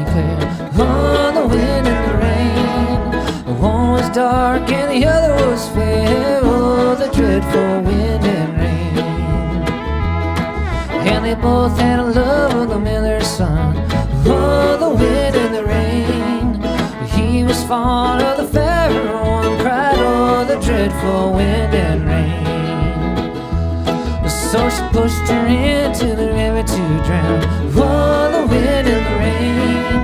clear. Oh, the wind and the rain. One was dark and the other was fair. Oh, the dreadful wind and rain. And they both had a love of the miller's son. Oh, the wind and the rain. He was fond of the fairer one, cried, oh, the dreadful wind and rain. So she pushed her into the river to drown. Oh, the wind and the rain.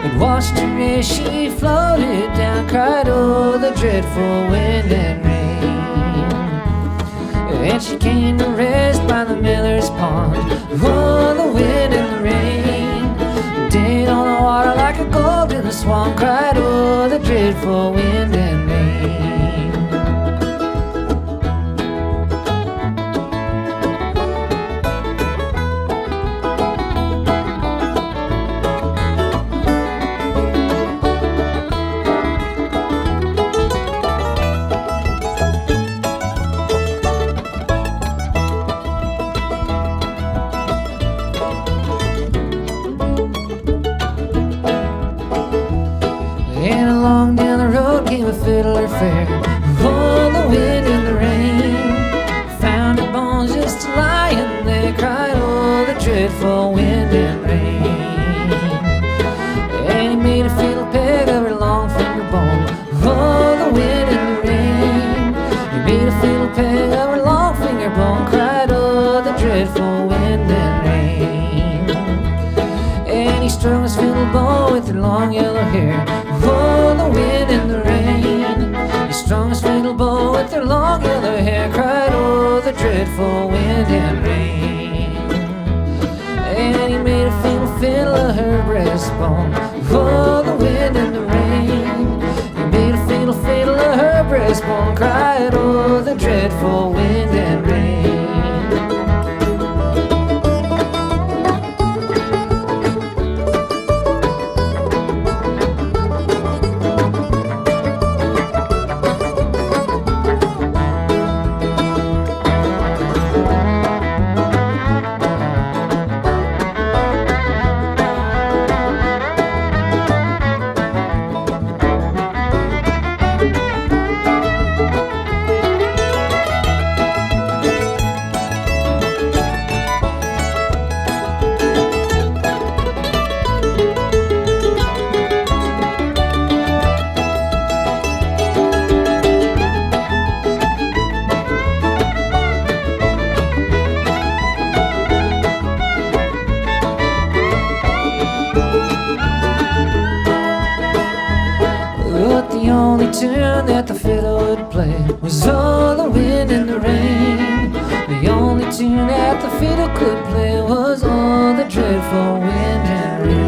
It washed her as she floated down, cried, oh, the dreadful wind and rain. And she came to rest by the miller's pond. Oh, the wind and the rain. Danced on the water like a golden swan, cried, oh, the dreadful wind and rain. A fiddler fair. Oh, the wind and the rain. Found her bones just lying there, cried, oh, the dreadful wind and rain. And he made a fiddle peg of her long finger bone. Oh, the wind and the rain. He made a fiddle peg of her long finger bone, cried, oh, the dreadful wind and rain. And he strung his fiddle bow with her long yellow hair. Oh, the wind and the rain. He strung his fiddle bow with her long yellow hair, cried, oh, the dreadful wind and rain. And he made a fiddle of her breastbone. Oh, the wind and the rain. He made a fiddle of her breastbone, cried, oh, the dreadful wind and rain. Tune that the fiddle would play was oh, the wind and the rain. The only tune that the fiddle could play was oh, the dreadful wind and rain.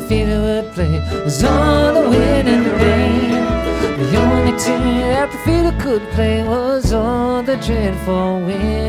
fiddle would play was on the wind and the rain. The only tune that the fiddle could play was on the dreadful wind